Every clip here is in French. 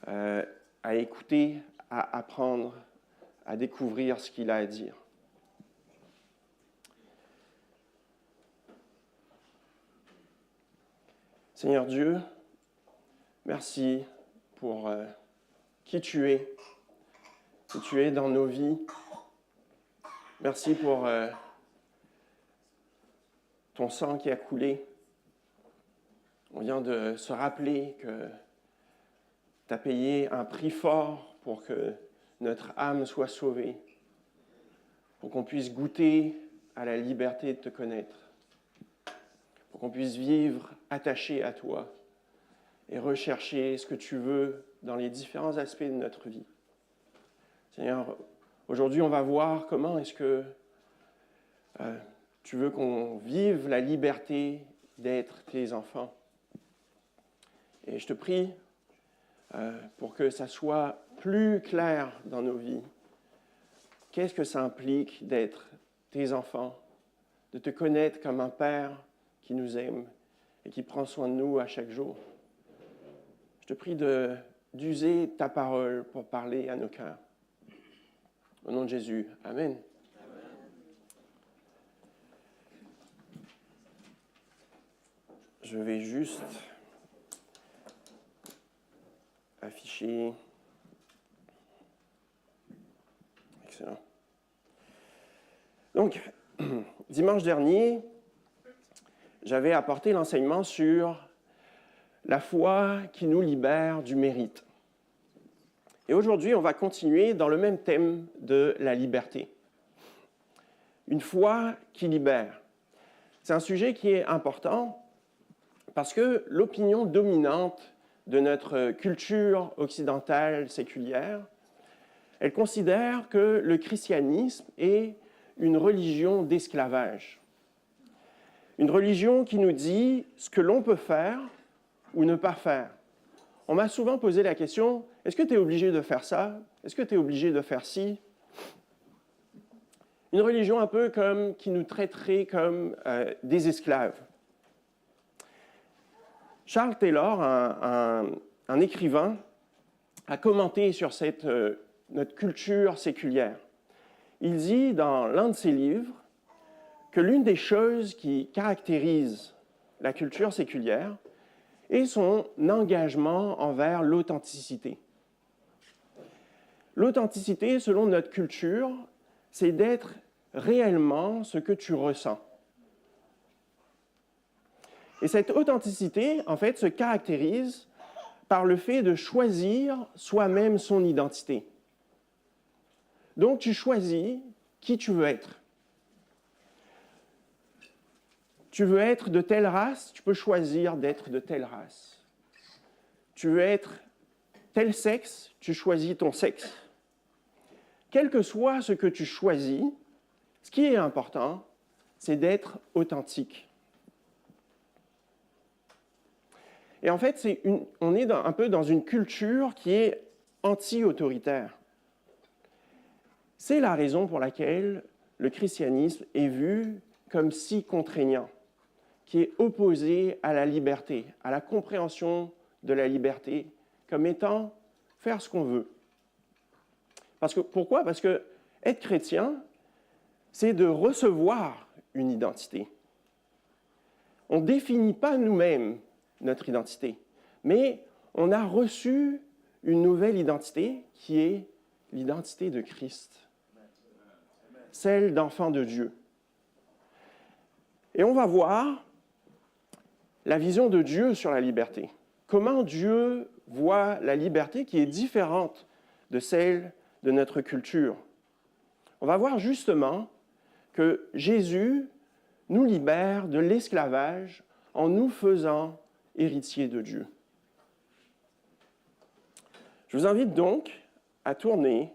à écouter, à apprendre, à découvrir ce qu'il a à dire. Seigneur Dieu, merci pour qui tu es dans nos vies. Merci pour ton sang qui a coulé. On vient de se rappeler que tu as payé un prix fort pour que notre âme soit sauvée, pour qu'on puisse goûter à la liberté de te connaître, pour qu'on puisse vivre attaché à toi et rechercher ce que tu veux dans les différents aspects de notre vie. Seigneur, aujourd'hui, on va voir comment est-ce que tu veux qu'on vive la liberté d'être tes enfants. Et je te prie pour que ça soit plus clair dans nos vies. Qu'est-ce que ça implique d'être tes enfants, de te connaître comme un Père qui nous aime et qui prend soin de nous à chaque jour. Je te prie d'user ta parole pour parler à nos cœurs. Au nom de Jésus, Amen. Je vais juste afficher. Excellent. Donc, dimanche dernier, j'avais apporté l'enseignement sur la foi qui nous libère du mérite. Et aujourd'hui, on va continuer dans le même thème de la liberté. Une foi qui libère. C'est un sujet qui est important parce que l'opinion dominante de notre culture occidentale séculière, elle considère que le christianisme est une religion d'esclavage. Une religion qui nous dit ce que l'on peut faire ou ne pas faire. On m'a souvent posé la question, est-ce que tu es obligé de faire ça? Est-ce que tu es obligé de faire ci? Une religion un peu comme qui nous traiterait comme des esclaves. Charles Taylor, un écrivain, a commenté sur notre culture séculière. Il dit dans l'un de ses livres que l'une des choses qui caractérise la culture séculière est son engagement envers l'authenticité. L'authenticité, selon notre culture, c'est d'être réellement ce que tu ressens. Et cette authenticité, en fait, se caractérise par le fait de choisir soi-même son identité. Donc, tu choisis qui tu veux être. Tu veux être de telle race, tu peux choisir d'être de telle race. Tu veux être tel sexe, tu choisis ton sexe. Quel que soit ce que tu choisis, ce qui est important, c'est d'être authentique. Et en fait, on est un peu dans une culture qui est anti-autoritaire. C'est la raison pour laquelle le christianisme est vu comme si contraignant, qui est opposé à la liberté, à la compréhension de la liberté, comme étant faire ce qu'on veut. Pourquoi? Parce que être chrétien, c'est de recevoir une identité. On ne définit pas nous-mêmes notre identité, mais on a reçu une nouvelle identité qui est l'identité de Christ, celle d'enfant de Dieu. Et on va voir la vision de Dieu sur la liberté. Comment Dieu voit la liberté qui est différente de celle de notre culture. On va voir justement que Jésus nous libère de l'esclavage en nous faisant héritiers de Dieu. Je vous invite donc à tourner,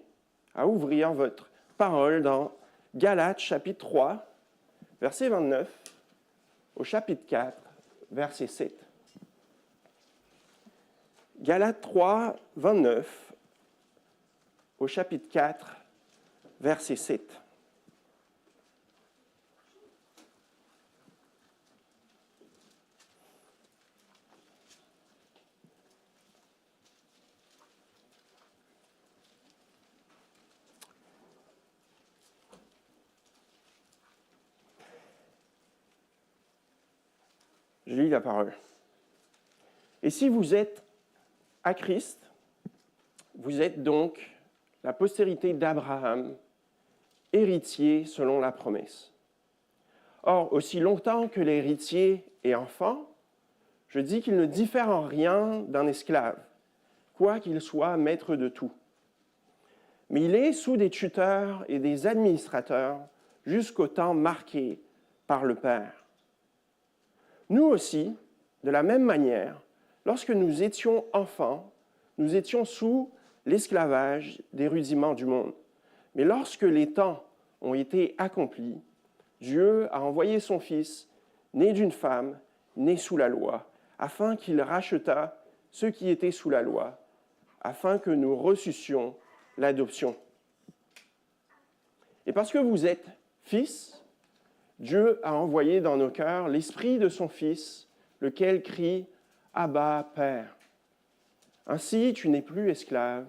à ouvrir votre parole dans Galates chapitre 3, verset 29, au chapitre 4, verset 7. Galates 3, 29, au chapitre 4, verset 7. Je lis la parole. Et si vous êtes à Christ, vous êtes donc la postérité d'Abraham, héritier selon la promesse. Or, aussi longtemps que l'héritier est enfant, je dis qu'il ne diffère en rien d'un esclave, quoi qu'il soit maître de tout. Mais il est sous des tuteurs et des administrateurs jusqu'au temps marqué par le Père. Nous aussi, de la même manière, lorsque nous étions enfants, nous étions sous l'esclavage des rudiments du monde. Mais lorsque les temps ont été accomplis, Dieu a envoyé son Fils, né d'une femme, né sous la loi, afin qu'il rachetât ceux qui étaient sous la loi, afin que nous reçussions l'adoption. Et parce que vous êtes fils, Dieu a envoyé dans nos cœurs l'esprit de son Fils, lequel crie « Abba, Père ». Ainsi, tu n'es plus esclave,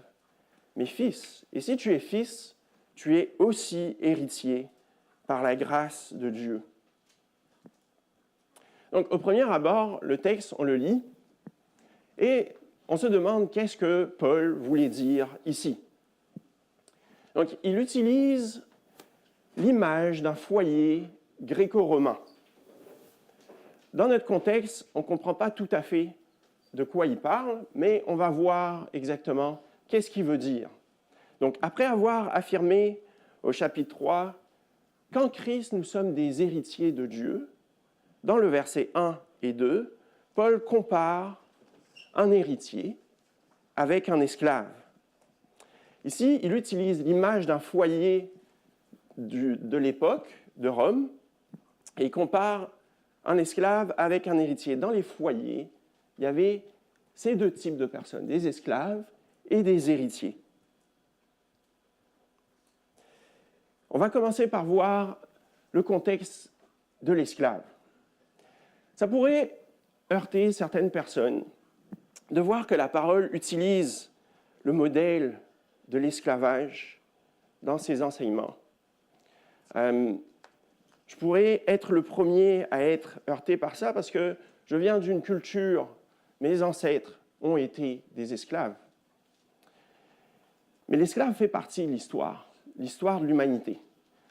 mais fils. Et si tu es fils, tu es aussi héritier par la grâce de Dieu. Donc, au premier abord, le texte, on le lit, et on se demande qu'est-ce que Paul voulait dire ici. Donc, il utilise l'image d'un foyer gréco-romain. Dans notre contexte, on ne comprend pas tout à fait de quoi il parle, mais on va voir exactement qu'est-ce qu'il veut dire. Donc, après avoir affirmé au chapitre 3 qu'en Christ, nous sommes des héritiers de Dieu, dans le verset 1 et 2, Paul compare un héritier avec un esclave. Ici, il utilise l'image d'un foyer de l'époque de Rome et il compare un esclave avec un héritier. Dans les foyers, il y avait ces deux types de personnes, des esclaves et des héritiers. On va commencer par voir le contexte de l'esclave. Ça pourrait heurter certaines personnes de voir que la parole utilise le modèle de l'esclavage dans ses enseignements. Je pourrais être le premier à être heurté par ça parce que je viens d'une culture, mes ancêtres ont été des esclaves. Mais l'esclave fait partie de l'histoire de l'humanité.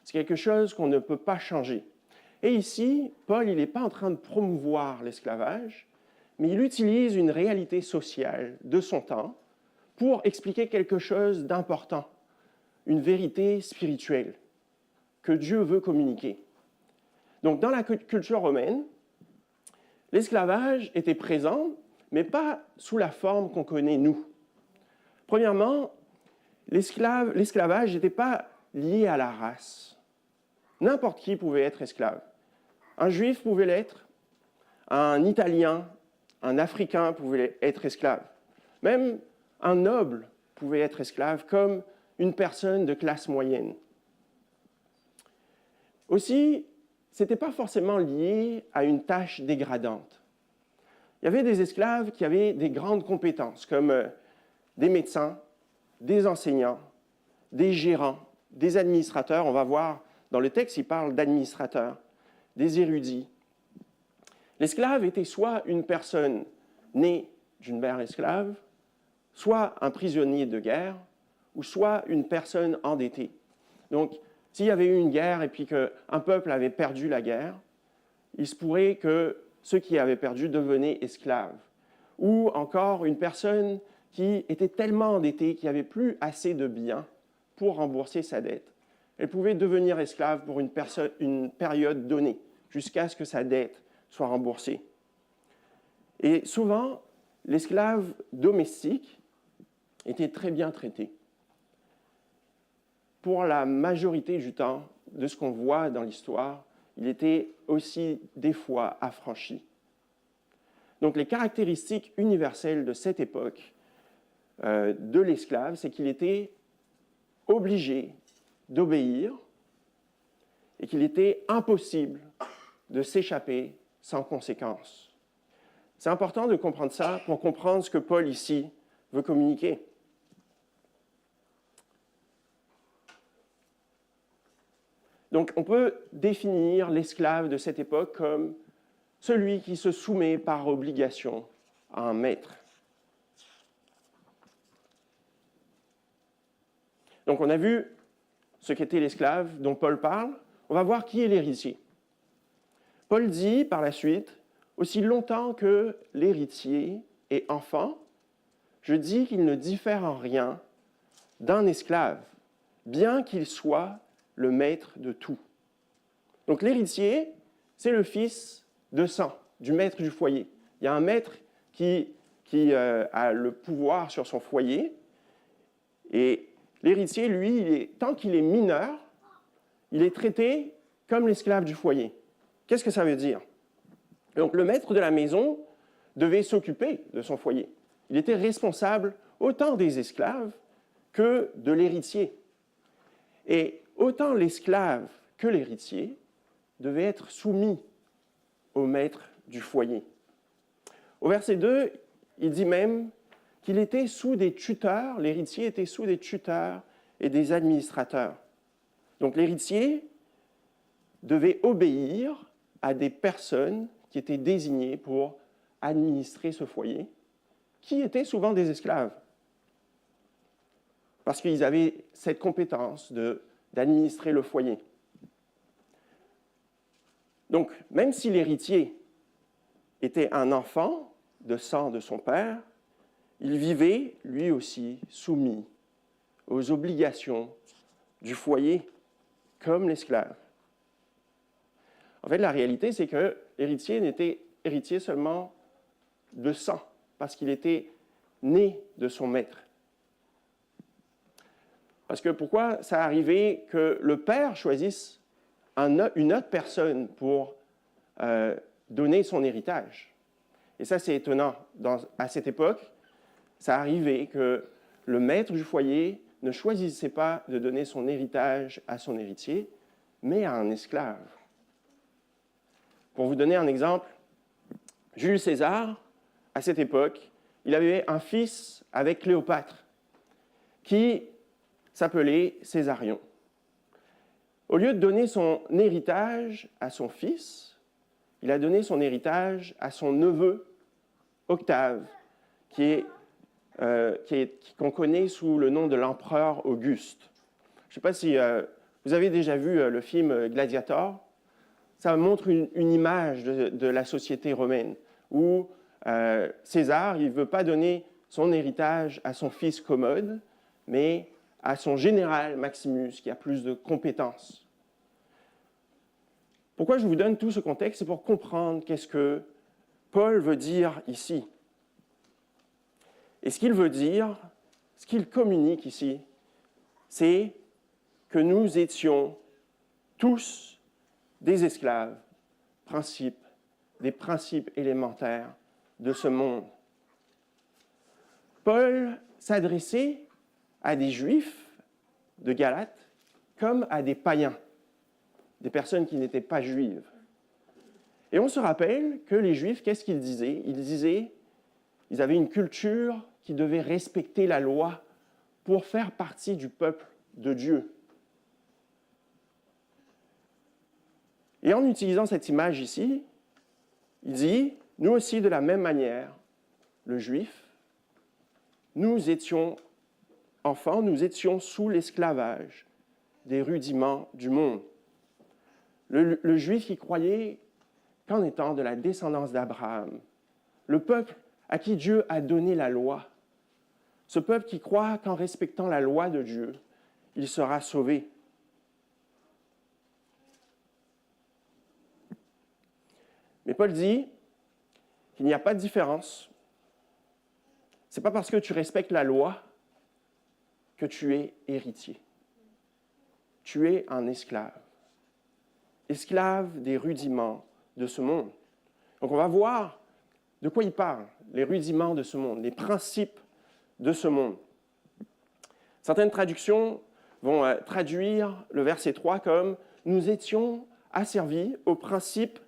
C'est quelque chose qu'on ne peut pas changer. Et ici, Paul, il n'est pas en train de promouvoir l'esclavage, mais il utilise une réalité sociale de son temps pour expliquer quelque chose d'important, une vérité spirituelle que Dieu veut communiquer. Donc, dans la culture romaine, l'esclavage était présent, mais pas sous la forme qu'on connaît nous. Premièrement, l'esclavage n'était pas lié à la race. N'importe qui pouvait être esclave. Un juif pouvait l'être, un Italien, un Africain pouvait être esclave. Même un noble pouvait être esclave, comme une personne de classe moyenne. Aussi, ce n'était pas forcément lié à une tâche dégradante. Il y avait des esclaves qui avaient des grandes compétences, comme des médecins, des enseignants, des gérants, des administrateurs. On va voir dans le texte, il parle d'administrateurs, des érudits. L'esclave était soit une personne née d'une mère esclave, soit un prisonnier de guerre, ou soit une personne endettée. Donc, s'il y avait eu une guerre et puis qu'un peuple avait perdu la guerre, il se pourrait que ceux qui avaient perdu devenaient esclaves. Ou encore une personne qui était tellement endettée qu'il n'y avait plus assez de biens pour rembourser sa dette. Elle pouvait devenir esclave pour une période donnée, jusqu'à ce que sa dette soit remboursée. Et souvent, l'esclave domestique était très bien traité. Pour la majorité du temps, de ce qu'on voit dans l'histoire, il était aussi des fois affranchi. Donc les caractéristiques universelles de cette époque de l'esclave, c'est qu'il était obligé d'obéir et qu'il était impossible de s'échapper sans conséquence. C'est important de comprendre ça pour comprendre ce que Paul ici veut communiquer. Donc on peut définir l'esclave de cette époque comme celui qui se soumet par obligation à un maître. Donc on a vu ce qu'était l'esclave dont Paul parle. On va voir qui est l'héritier. Paul dit par la suite, aussi longtemps que l'héritier est enfant, je dis qu'il ne diffère en rien d'un esclave, bien qu'il soit le maître de tout. Donc l'héritier, c'est le fils de sang, du maître du foyer. Il y a un maître qui a le pouvoir sur son foyer, et l'héritier, lui, tant qu'il est mineur, il est traité comme l'esclave du foyer. Qu'est-ce que ça veut dire? Donc le maître de la maison devait s'occuper de son foyer. Il était responsable autant des esclaves que de l'héritier. Et autant l'esclave que l'héritier devaient être soumis au maître du foyer. Au verset 2, il dit même qu'il était sous des tuteurs, l'héritier était sous des tuteurs et des administrateurs. Donc l'héritier devait obéir à des personnes qui étaient désignées pour administrer ce foyer, qui étaient souvent des esclaves. Parce qu'ils avaient cette compétence d'administrer le foyer. Donc, même si l'héritier était un enfant de sang de son père, il vivait, lui aussi, soumis aux obligations du foyer, comme l'esclave. En fait, la réalité, c'est que l'héritier n'était héritier seulement de sang, parce qu'il était né de son maître. Parce que pourquoi ça arrivait que le père choisisse une autre personne pour donner son héritage? Et ça, c'est étonnant. À cette époque, ça arrivait que le maître du foyer ne choisissait pas de donner son héritage à son héritier, mais à un esclave. Pour vous donner un exemple, Jules César, à cette époque, il avait un fils avec Cléopâtre, qui s'appelait Césarion. Au lieu de donner son héritage à son fils, il a donné son héritage à son neveu, Octave, qu'on connaît sous le nom de l'empereur Auguste. Je ne sais pas si vous avez déjà vu le film Gladiator. Ça montre une image de la société romaine où César, il ne veut pas donner son héritage à son fils Commode, mais à son général Maximus, qui a plus de compétences. Pourquoi je vous donne tout ce contexte? C'est pour comprendre qu'est-ce que Paul veut dire ici. Et ce qu'il veut dire, ce qu'il communique ici, c'est que nous étions tous des esclaves, des principes élémentaires de ce monde. Paul s'adressait à des Juifs de Galate comme à des païens, des personnes qui n'étaient pas juives. Et on se rappelle que les Juifs, qu'est-ce qu'ils disaient? Ils avaient une culture qui devait respecter la loi pour faire partie du peuple de Dieu. Et en utilisant cette image ici, il dit, nous aussi de la même manière, le Juif, nous étions enfants, nous étions sous l'esclavage des rudiments du monde. Le Juif qui croyait qu'en étant de la descendance d'Abraham, le peuple à qui Dieu a donné la loi, ce peuple qui croit qu'en respectant la loi de Dieu, il sera sauvé. Mais Paul dit qu'il n'y a pas de différence. Ce n'est pas parce que tu respectes la loi que tu es héritier. Tu es un esclave. Esclave des rudiments de ce monde. Donc on va voir de quoi il parle, les rudiments de ce monde, les principes de ce monde. Certaines traductions vont traduire le verset 3 comme « Nous étions asservis aux principes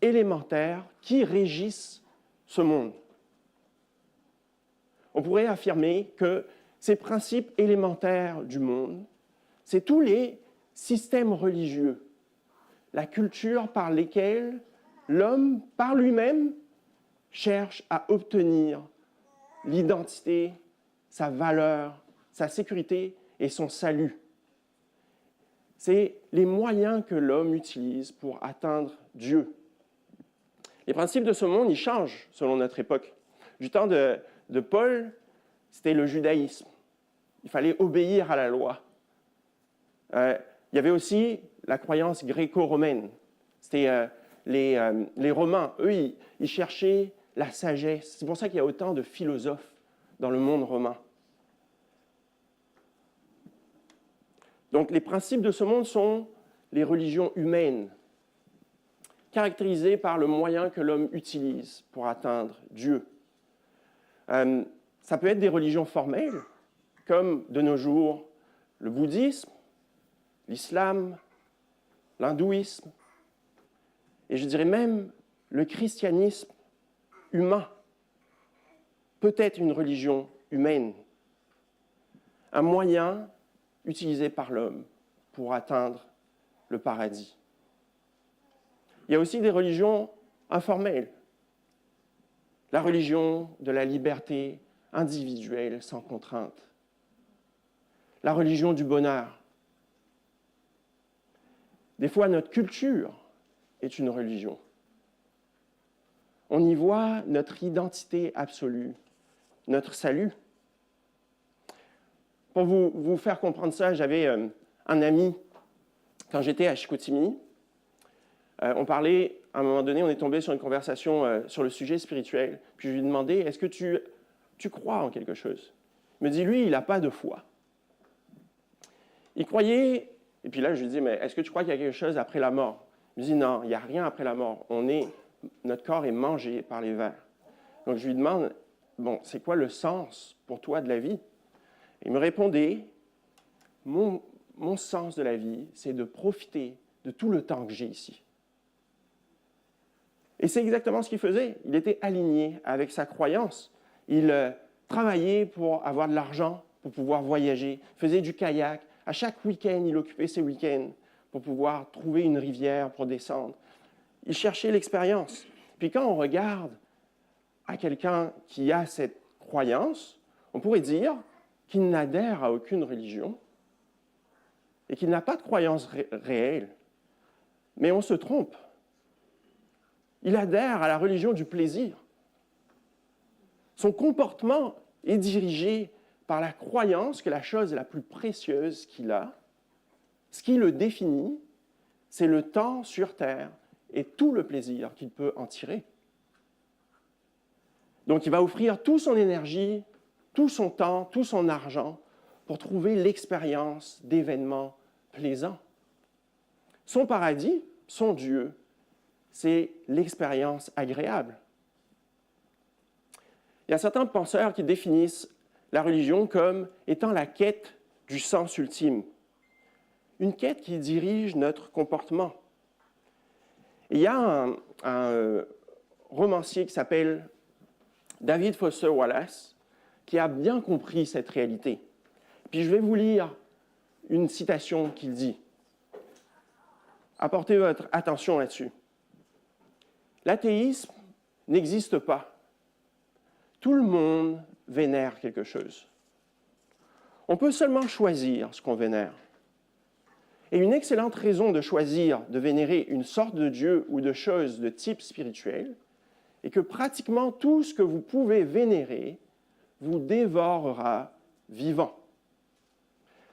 élémentaires qui régissent ce monde ». On pourrait affirmer que ces principes élémentaires du monde, c'est tous les systèmes religieux, la culture par lesquels l'homme, par lui-même, cherche à obtenir l'identité, sa valeur, sa sécurité et son salut. C'est les moyens que l'homme utilise pour atteindre Dieu. Les principes de ce monde, ils changent selon notre époque. Du temps de Paul, c'était le judaïsme. Il fallait obéir à la loi. Il y avait aussi la croyance gréco-romaine. C'était les Romains. Eux, ils cherchaient la sagesse. C'est pour ça qu'il y a autant de philosophes dans le monde romain. Donc, les principes de ce monde sont les religions humaines, caractérisées par le moyen que l'homme utilise pour atteindre Dieu. Ça peut être des religions formelles, comme de nos jours le bouddhisme, l'islam, l'hindouisme, et je dirais même le christianisme humain, peut être une religion humaine, un moyen utilisé par l'homme pour atteindre le paradis. Il y a aussi des religions informelles, la religion de la liberté individuelle sans contrainte, la religion du bonheur. Des fois, notre culture est une religion. On y voit notre identité absolue, notre salut. Pour vous faire comprendre ça, j'avais un ami, quand j'étais à Chicoutimi, on parlait, à un moment donné, on est tombé sur une conversation sur le sujet spirituel, puis je lui ai demandé, est-ce que tu crois en quelque chose? Il me dit, lui, il n'a pas de foi. Il croyait, et puis là, je lui dis, mais est-ce que tu crois qu'il y a quelque chose après la mort? Il me dit, non, il n'y a rien après la mort. Notre corps est mangé par les vers. Donc, je lui demande, bon, c'est quoi le sens pour toi de la vie? Il me répondait, mon sens de la vie, c'est de profiter de tout le temps que j'ai ici. Et c'est exactement ce qu'il faisait. Il était aligné avec sa croyance. Il travaillait pour avoir de l'argent, pour pouvoir voyager, faisait du kayak. À chaque week-end, il occupait ses week-ends pour pouvoir trouver une rivière pour descendre. Il cherchait l'expérience. Puis quand on regarde à quelqu'un qui a cette croyance, on pourrait dire qu'il n'adhère à aucune religion et qu'il n'a pas de croyance réelle. Mais on se trompe. Il adhère à la religion du plaisir. Son comportement est dirigé par la croyance que la chose la plus précieuse qu'il a, ce qui le définit, c'est le temps sur terre et tout le plaisir qu'il peut en tirer. Donc il va offrir toute son énergie, tout son temps, tout son argent pour trouver l'expérience d'événements plaisants. Son paradis, son Dieu, c'est l'expérience agréable. Il y a certains penseurs qui définissent la religion comme étant la quête du sens ultime, une quête qui dirige notre comportement. Et il y a un romancier qui s'appelle David Foster Wallace qui a bien compris cette réalité. Puis je vais vous lire une citation qu'il dit. Apportez votre attention là-dessus. L'athéisme n'existe pas. Tout le monde vénère quelque chose. On peut seulement choisir ce qu'on vénère. Et une excellente raison de choisir de vénérer une sorte de Dieu ou de chose de type spirituel est que pratiquement tout ce que vous pouvez vénérer vous dévorera vivant.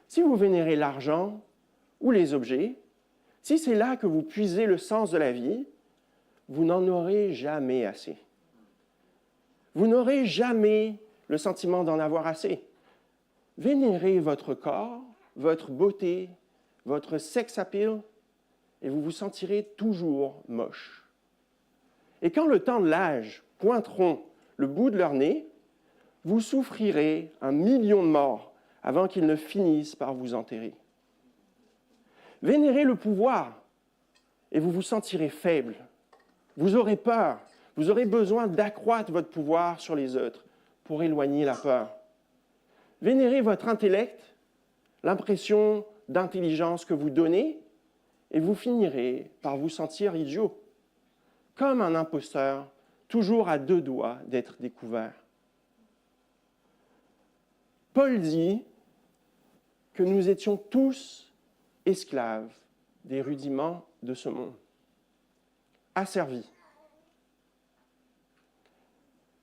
Si vous vénérez l'argent ou les objets, si c'est là que vous puisez le sens de la vie, vous n'en aurez jamais assez. Vous n'aurez jamais le sentiment d'en avoir assez. Vénérez votre corps, votre beauté, votre sex appeal, et vous vous sentirez toujours moche. Et quand le temps de l'âge pointeront le bout de leur nez, vous souffrirez 1 million de morts avant qu'ils ne finissent par vous enterrer. Vénérez le pouvoir, et vous vous sentirez faible. Vous aurez peur, vous aurez besoin d'accroître votre pouvoir sur les autres pour éloigner la peur. Vénérez votre intellect, l'impression d'intelligence que vous donnez, et vous finirez par vous sentir idiot. comme un imposteur, toujours à deux doigts d'être découvert. Paul dit que nous étions tous esclaves des rudiments de ce monde, asservis.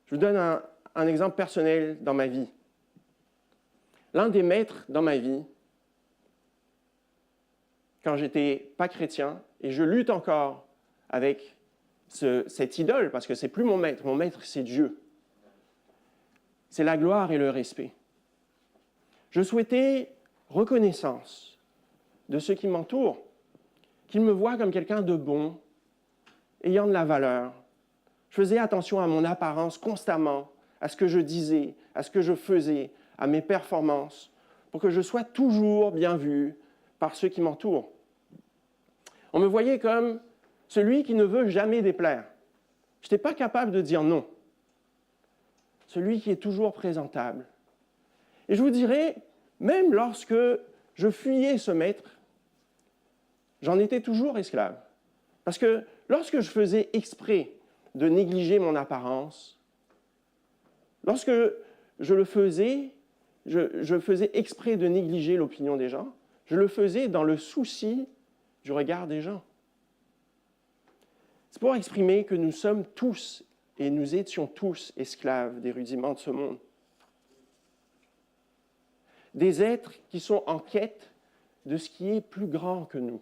Je vous donne un exemple personnel dans ma vie. L'un des maîtres dans ma vie, quand j'étais pas chrétien, et je lutte encore avec cette idole, parce que c'est plus mon maître c'est Dieu. C'est la gloire et le respect. Je souhaitais reconnaissance de ceux qui m'entourent, qu'ils me voient comme quelqu'un de bon, ayant de la valeur. Je faisais attention à mon apparence constamment, à ce que je disais, à ce que je faisais, à mes performances, pour que je sois toujours bien vu par ceux qui m'entourent. On me voyait comme celui qui ne veut jamais déplaire. Je n'étais pas capable de dire non. Celui qui est toujours présentable. Et je vous dirais, même lorsque je fuyais ce maître, j'en étais toujours esclave. Parce que lorsque je faisais exprès de négliger mon apparence, lorsque je le faisais, je faisais exprès de négliger l'opinion des gens, je le faisais dans le souci du regard des gens. C'est pour exprimer que nous sommes tous et nous étions tous esclaves des rudiments de ce monde. Des êtres qui sont en quête de ce qui est plus grand que nous.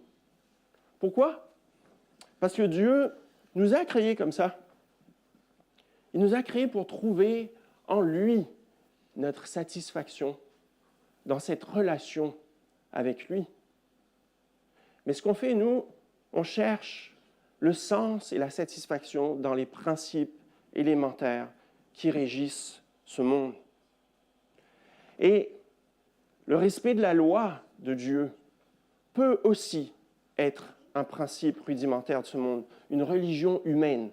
Pourquoi? Parce que Dieu nous a créés comme ça. Il nous a créés pour trouver en lui notre satisfaction dans cette relation avec lui. Mais ce qu'on fait, nous, on cherche le sens et la satisfaction dans les principes élémentaires qui régissent ce monde. Et le respect de la loi de Dieu peut aussi être un principe rudimentaire de ce monde, une religion humaine.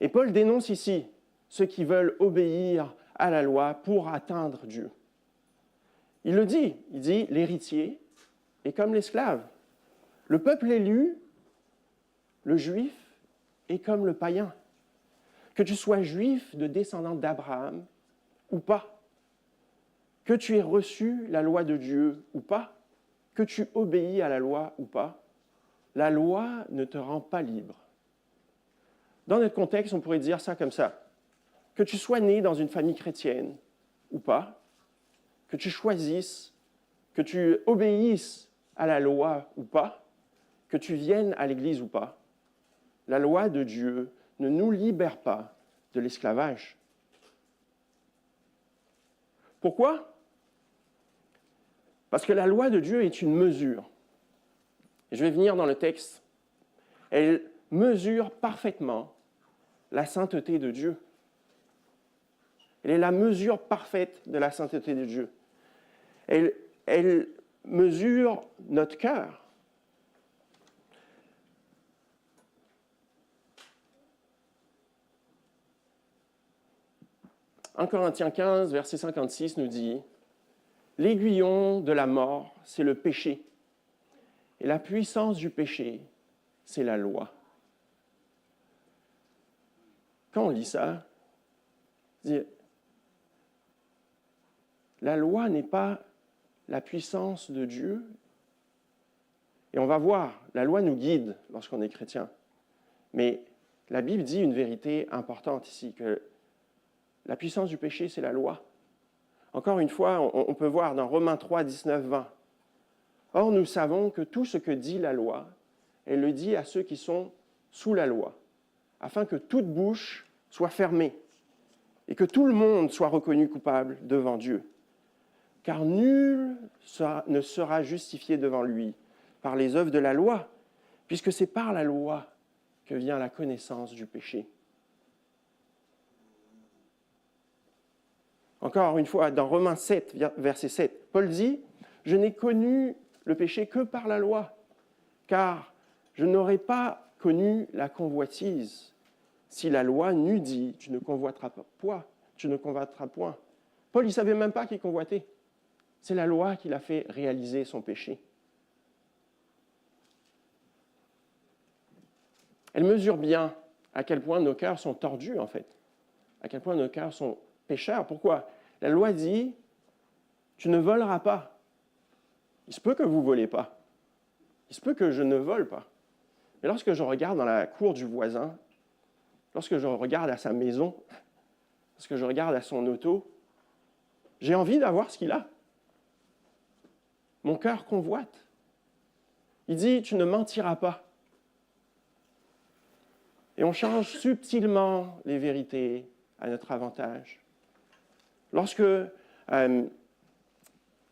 Et Paul dénonce ici ceux qui veulent obéir à la loi pour atteindre Dieu. Il le dit, il dit l'héritier est comme l'esclave. Le peuple élu, le juif, est comme le païen. Que tu sois juif de descendant d'Abraham ou pas, que tu aies reçu la loi de Dieu ou pas, que tu obéis à la loi ou pas, la loi ne te rend pas libre. Dans notre contexte, on pourrait dire ça comme ça. Que tu sois né dans une famille chrétienne ou pas, que tu choisisses, que tu obéisses à la loi ou pas, que tu viennes à l'Église ou pas, la loi de Dieu ne nous libère pas de l'esclavage. Pourquoi? Parce que la loi de Dieu est une mesure. Et je vais venir dans le texte. Elle mesure parfaitement la sainteté de Dieu. Elle est la mesure parfaite de la sainteté de Dieu. Elle mesure notre cœur. En Corinthiens 15, verset 56 nous dit « L'aiguillon de la mort, c'est le péché. Et la puissance du péché, c'est la loi. » Quand on lit ça, la loi n'est pas la puissance de Dieu. Et on va voir, la loi nous guide lorsqu'on est chrétien. Mais la Bible dit une vérité importante ici, que la puissance du péché, c'est la loi. Encore une fois, on peut voir dans Romains 3, 19, 20. Or, nous savons que tout ce que dit la loi, elle le dit à ceux qui sont sous la loi, afin que toute bouche soit fermée et que tout le monde soit reconnu coupable devant Dieu. Car nul ne sera justifié devant lui par les œuvres de la loi, puisque c'est par la loi que vient la connaissance du péché. Encore une fois, dans Romains 7, verset 7, Paul dit « Je n'ai connu le péché que par la loi, car je n'aurais pas connu la convoitise si la loi n'eût dit « Tu ne convoiteras pas, tu ne convoiteras point ». Paul, il ne savait même pas qu'il convoitait. C'est la loi qui l'a fait réaliser son péché. Elle mesure bien à quel point nos cœurs sont tordus, en fait. À quel point nos cœurs sont pécheurs. Pourquoi? La loi dit, tu ne voleras pas. Il se peut que vous ne volez pas. Il se peut que je ne vole pas. Mais lorsque je regarde dans la cour du voisin, lorsque je regarde à sa maison, lorsque je regarde à son auto, j'ai envie d'avoir ce qu'il a. Mon cœur convoite. Il dit, tu ne mentiras pas. Et on change subtilement les vérités à notre avantage. Lorsque il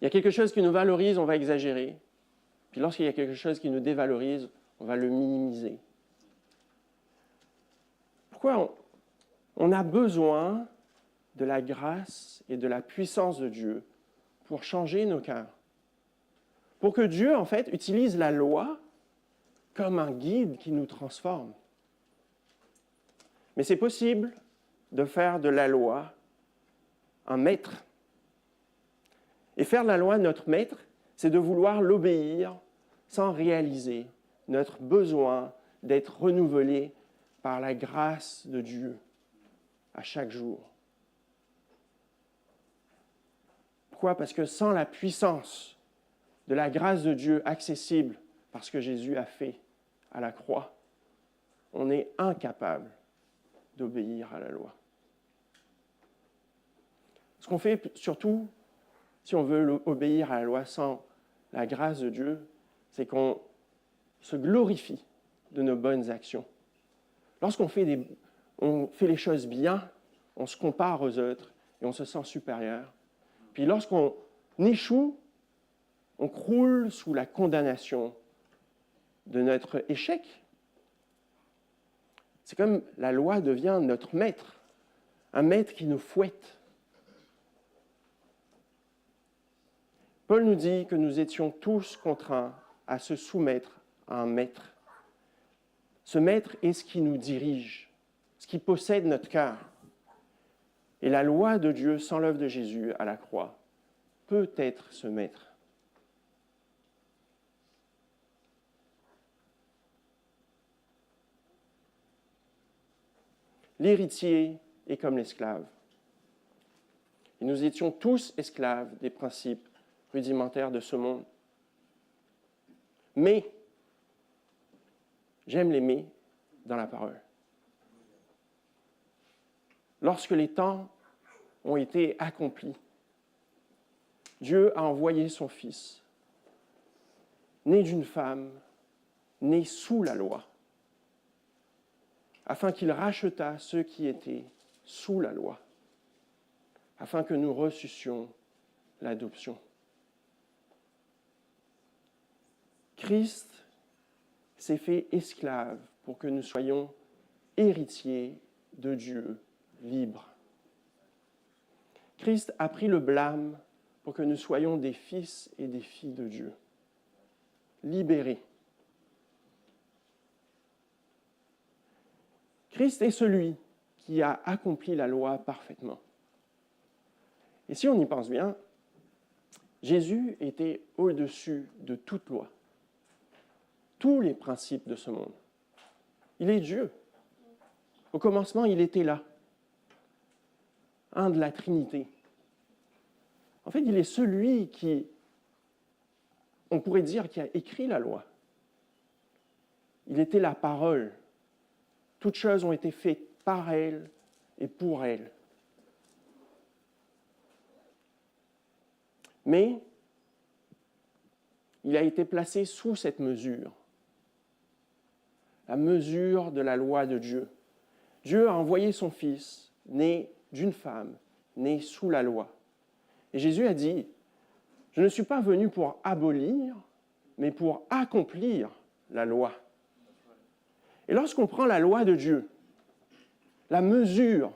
y a quelque chose qui nous valorise, on va exagérer. Puis lorsqu'il y a quelque chose qui nous dévalorise, on va le minimiser. Pourquoi on a besoin de la grâce et de la puissance de Dieu pour changer nos cœurs? Pour que Dieu, en fait, utilise la loi comme un guide qui nous transforme. Mais c'est possible de faire de la loi un maître. Et faire de la loi notre maître, c'est de vouloir l'obéir sans réaliser notre besoin d'être renouvelé par la grâce de Dieu à chaque jour. Pourquoi? Parce que sans la puissance de la grâce de Dieu accessible par ce que Jésus a fait à la croix, on est incapable d'obéir à la loi. Ce qu'on fait surtout, si on veut obéir à la loi sans la grâce de Dieu, c'est qu'on se glorifie de nos bonnes actions. Lorsqu'on fait, on fait les choses bien, on se compare aux autres et on se sent supérieur. Puis lorsqu'on échoue, on croule sous la condamnation de notre échec. C'est comme la loi devient notre maître, un maître qui nous fouette. Paul nous dit que nous étions tous contraints à se soumettre à un maître. Ce maître est ce qui nous dirige, ce qui possède notre cœur. Et la loi de Dieu, sans l'œuvre de Jésus à la croix, peut être ce maître. L'héritier est comme l'esclave. Et nous étions tous esclaves des principes rudimentaires de ce monde. Mais, j'aime l'aimer dans la parole. Lorsque les temps ont été accomplis, Dieu a envoyé son Fils, né d'une femme, né sous la loi, afin qu'il rachetât ceux qui étaient sous la loi, afin que nous reçussions l'adoption. Christ s'est fait esclave pour que nous soyons héritiers de Dieu libre. Christ a pris le blâme pour que nous soyons des fils et des filles de Dieu, libérés. Christ est celui qui a accompli la loi parfaitement. Et si on y pense bien, Jésus était au-dessus de toute loi, tous les principes de ce monde. Il est Dieu. Au commencement, il était là, un de la Trinité. En fait, il est celui qui, on pourrait dire, qui a écrit la loi. Il était la parole. Toutes choses ont été faites par elle et pour elle. Mais il a été placé sous cette mesure, la mesure de la loi de Dieu. Dieu a envoyé son Fils, né d'une femme, né sous la loi. Et Jésus a dit, je ne suis pas venu pour abolir, mais pour accomplir la loi. Et lorsqu'on prend la loi de Dieu, la mesure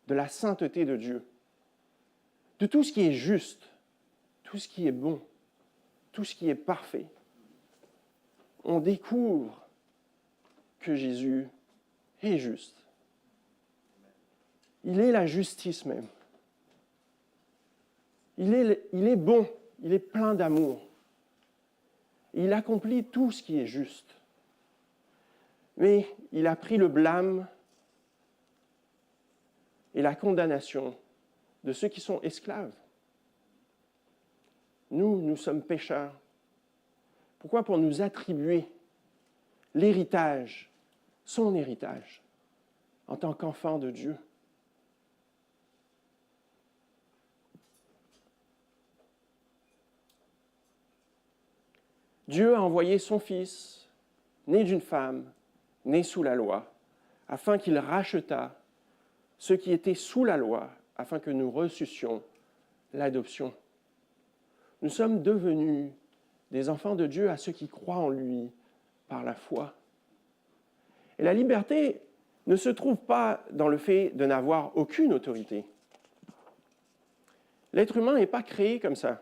de la sainteté de Dieu, de tout ce qui est juste, tout ce qui est bon, tout ce qui est parfait, on découvre que Jésus est juste. Il est la justice même. Il est bon, il est plein d'amour. Il accomplit tout ce qui est juste. mais il a pris le blâme et la condamnation de ceux qui sont esclaves. Nous sommes pécheurs. Pourquoi? Pour nous attribuer l'héritage, son héritage, en tant qu'enfant de Dieu. Dieu a envoyé son Fils, né d'une femme, né sous la loi, afin qu'il rachetât ceux qui étaient sous la loi, afin que nous reçussions l'adoption. Nous sommes devenus des enfants de Dieu à ceux qui croient en lui par la foi. Et la liberté ne se trouve pas dans le fait de n'avoir aucune autorité. L'être humain n'est pas créé comme ça.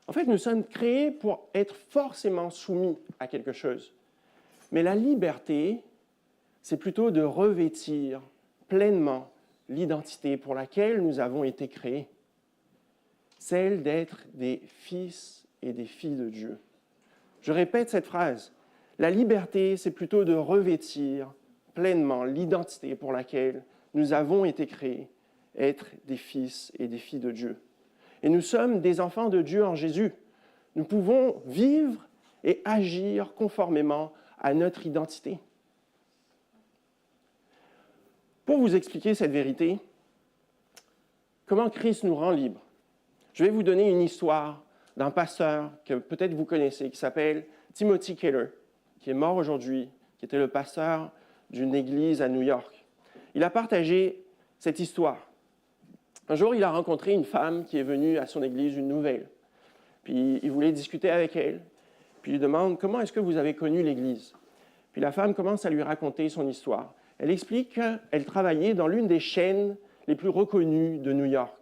En fait, nous sommes créés pour être forcément soumis à quelque chose. Mais la liberté, c'est plutôt de revêtir pleinement l'identité pour laquelle nous avons été créés, celle d'être des fils et des filles de Dieu. Je répète cette phrase. La liberté, c'est plutôt de revêtir pleinement l'identité pour laquelle nous avons été créés, être des fils et des filles de Dieu. Et nous sommes des enfants de Dieu en Jésus. Nous pouvons vivre et agir conformément à notre identité. Pour vous expliquer cette vérité, comment Christ nous rend libres, je vais vous donner une histoire d'un pasteur que peut-être vous connaissez, qui s'appelle Timothy Keller, qui est mort aujourd'hui, qui était le pasteur d'une église à New York. Il a partagé cette histoire. Un jour, il a rencontré une femme qui est venue à son église, une nouvelle. Puis il voulait discuter avec elle. Puis il lui demande « Comment est-ce que vous avez connu l'église ?» Puis la femme commence à lui raconter son histoire. Elle explique qu'elle travaillait dans l'une des chaînes les plus reconnues de New York.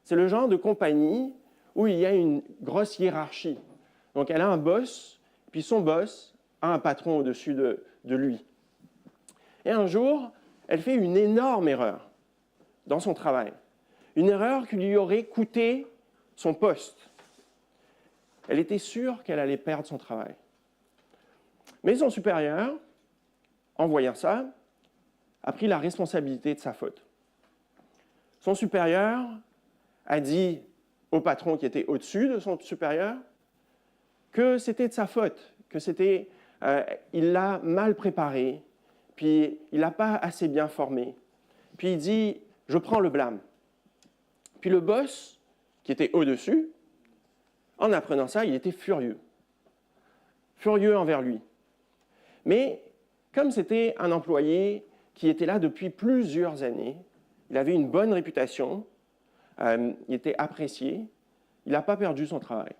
C'est le genre de compagnie où il y a une grosse hiérarchie. Donc elle a un boss, puis son boss a un patron au-dessus de lui. Et un jour, elle fait une énorme erreur dans son travail. Une erreur qui lui aurait coûté son poste. Elle était sûre qu'elle allait perdre son travail. Mais son supérieur, en voyant ça, a pris la responsabilité de sa faute. Son supérieur a dit au patron qui était au-dessus de son supérieur que c'était de sa faute, que il l'a mal préparé, puis il l'a pas assez bien formé. Puis il dit « je prends le blâme ». Puis le boss, qui était au-dessus, en apprenant ça, il était furieux. Furieux envers lui. Mais comme c'était un employé qui était là depuis plusieurs années, il avait une bonne réputation, il était apprécié, il n'a pas perdu son travail.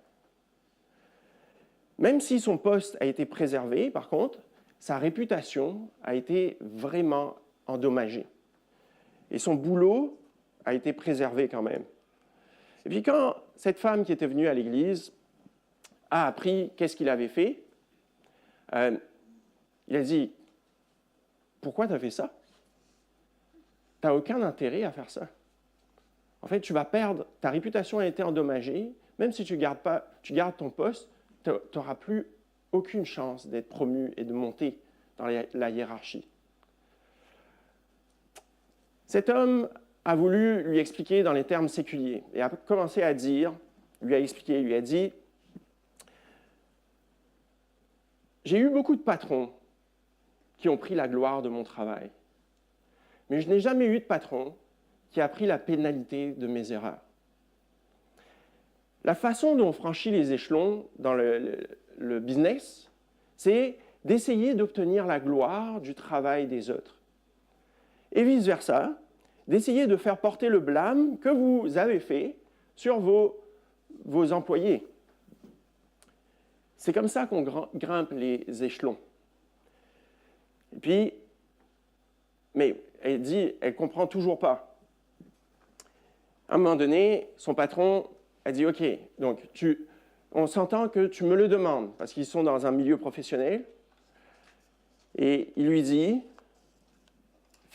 Même si son poste a été préservé, par contre, sa réputation a été vraiment endommagée. Et son boulot a été préservé quand même. Et puis quand cette femme qui était venue à l'église a appris qu'est-ce qu'il avait fait, il a dit « Pourquoi tu as fait ça? Tu n'as aucun intérêt à faire ça. En fait, tu vas perdre, ta réputation a été endommagée, même si tu gardes ton poste, tu n'auras plus aucune chance d'être promu et de monter dans la hiérarchie. » Cet homme a voulu lui expliquer dans les termes séculiers et a commencé à dire, lui a dit « J'ai eu beaucoup de patrons qui ont pris la gloire de mon travail, mais je n'ai jamais eu de patron qui a pris la pénalité de mes erreurs. La façon dont on franchit les échelons dans le business, c'est d'essayer d'obtenir la gloire du travail des autres. Et vice-versa, d'essayer de faire porter le blâme que vous avez fait sur vos employés. C'est comme ça qu'on grimpe les échelons. Et puis, mais elle dit, elle ne comprend toujours pas. À un moment donné, son patron a dit, OK, donc on s'entend que tu me le demandes, parce qu'ils sont dans un milieu professionnel. Et il lui dit,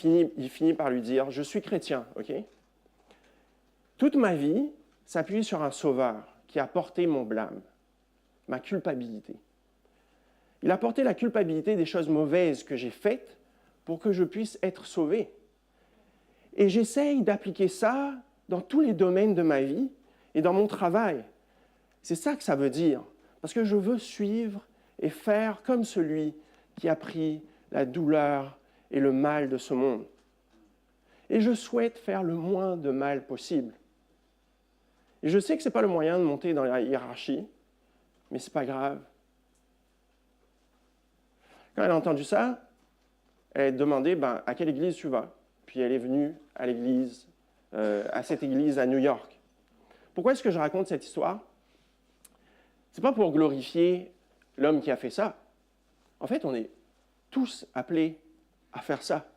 il finit par lui dire, je suis chrétien, OK? Toute ma vie s'appuie sur un sauveur qui a porté mon blâme, ma culpabilité. Il a porté la culpabilité des choses mauvaises que j'ai faites pour que je puisse être sauvé. Et j'essaye d'appliquer ça dans tous les domaines de ma vie et dans mon travail. C'est ça que ça veut dire. Parce que je veux suivre et faire comme celui qui a pris la douleur et le mal de ce monde. Et je souhaite faire le moins de mal possible. Et je sais que ce n'est pas le moyen de monter dans la hiérarchie, mais ce n'est pas grave. Quand elle a entendu ça, elle a demandé à quelle église tu vas. Puis elle est venue à l'église, à cette église à New York. Pourquoi est-ce que je raconte cette histoire? Ce n'est pas pour glorifier l'homme qui a fait ça. En fait, on est tous appelés à faire ça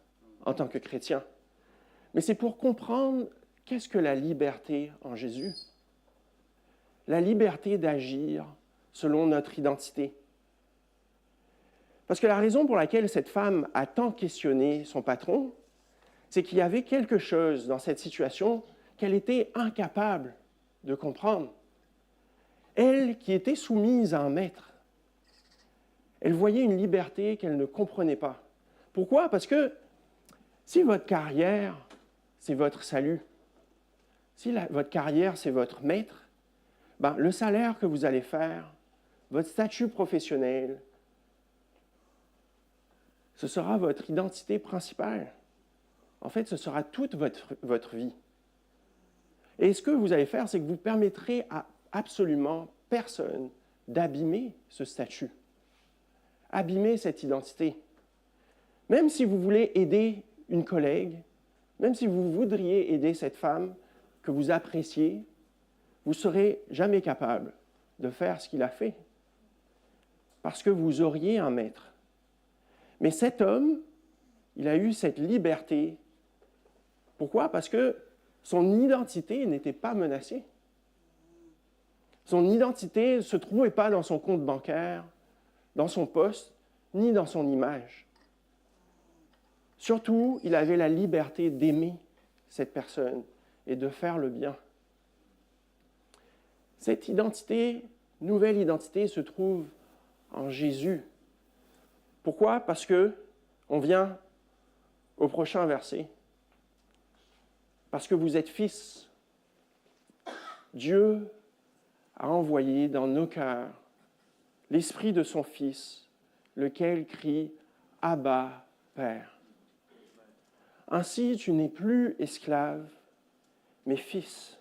en tant que chrétiens. Mais c'est pour comprendre qu'est-ce que la liberté en Jésus. La liberté d'agir selon notre identité. Parce que la raison pour laquelle cette femme a tant questionné son patron, c'est qu'il y avait quelque chose dans cette situation qu'elle était incapable de comprendre. Elle, qui était soumise à un maître, elle voyait une liberté qu'elle ne comprenait pas. Pourquoi? Parce que si votre carrière, c'est votre salut, si votre carrière, c'est votre maître, le salaire que vous allez faire, votre statut professionnel, ce sera votre identité principale. En fait, ce sera toute votre vie. Et ce que vous allez faire, c'est que vous permettrez à absolument personne d'abîmer ce statut, abîmer cette identité. Même si vous voulez aider une collègue, même si vous voudriez aider cette femme que vous appréciez, vous ne serez jamais capable de faire ce qu'il a fait, parce que vous auriez un maître. Mais cet homme, il a eu cette liberté. Pourquoi? Parce que son identité n'était pas menacée. Son identité ne se trouvait pas dans son compte bancaire, dans son poste, ni dans son image. Surtout, il avait la liberté d'aimer cette personne et de faire le bien. Cette identité, nouvelle identité, se trouve en Jésus. Pourquoi? Parce que, on vient au prochain verset, parce que vous êtes fils. Dieu a envoyé dans nos cœurs l'esprit de son Fils, lequel crie « Abba, Père ». Ainsi, tu n'es plus esclave, mais fils.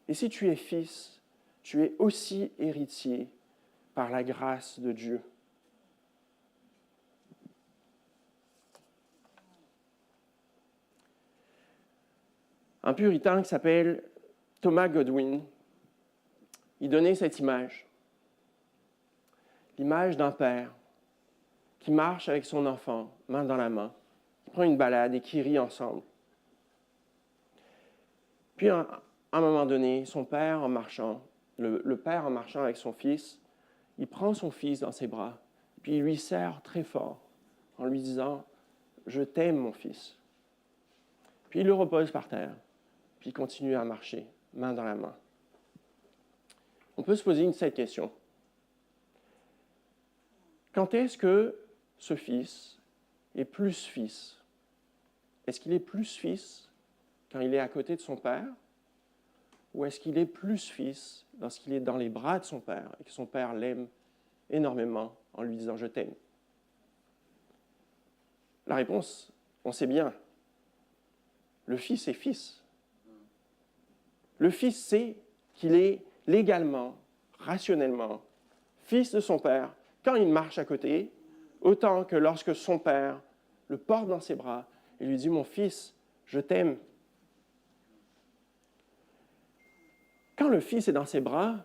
Et si tu es fils, tu es aussi héritier par la grâce de Dieu. Un puritain qui s'appelle Thomas Godwin, il donnait cette image. L'image d'un père qui marche avec son enfant, main dans la main, qui prend une balade et qui rit ensemble. Puis, à un moment donné, son père, en marchant, le père en marchant avec son fils, il prend son fils dans ses bras, puis il lui serre très fort, en lui disant « Je t'aime, mon fils ». Puis il le repose par terre, puis il continue à marcher, main dans la main. On peut se poser cette question. Quand est-ce que ce fils est plus fils? Est-ce qu'il est plus fils quand il est à côté de son père? Ou est-ce qu'il est plus fils lorsqu'il est dans les bras de son père et que son père l'aime énormément en lui disant « Je t'aime ». La réponse, on sait bien. Le fils est fils. Le fils sait qu'il est légalement, rationnellement, fils de son père quand il marche à côté, autant que lorsque son père le porte dans ses bras et lui dit « Mon fils, je t'aime ». Quand le fils est dans ses bras,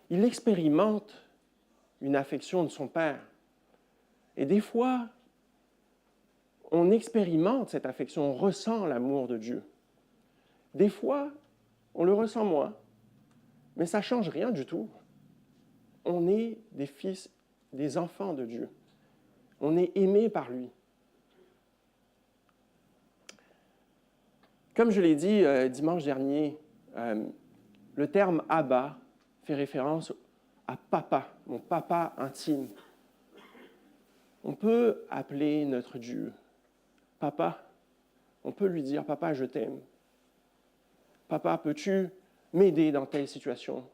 il expérimente une affection de son père. Et des fois, on expérimente cette affection, on ressent l'amour de Dieu. Des fois, on le ressent moins, mais ça ne change rien du tout. On est des fils, des enfants de Dieu. On est aimés par lui. Comme je l'ai dit dimanche dernier, le terme « Abba » fait référence à papa, mon papa intime. On peut appeler notre Dieu Papa. On peut lui dire, Papa, je t'aime. Papa, peux-tu m'aider dans telle situation?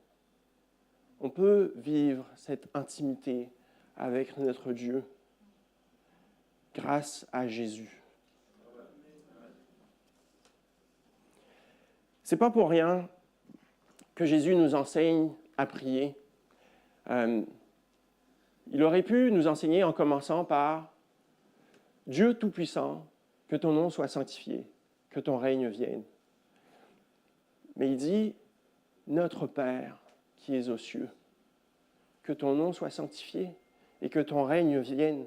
On peut vivre cette intimité avec notre Dieu grâce à Jésus. C'est pas pour rien que Jésus nous enseigne à prier. Il aurait pu nous enseigner en commençant par Dieu Tout-Puissant, que ton nom soit sanctifié, que ton règne vienne. Mais il dit, notre Père qui es aux cieux, que ton nom soit sanctifié et que ton règne vienne.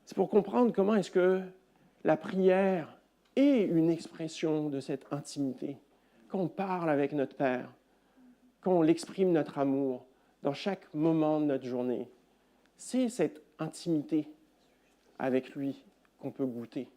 C'est pour comprendre comment est-ce que la prière est une expression de cette intimité. Quand on parle avec notre Père, quand on l'exprime notre amour dans chaque moment de notre journée, c'est cette intimité avec lui qu'on peut goûter.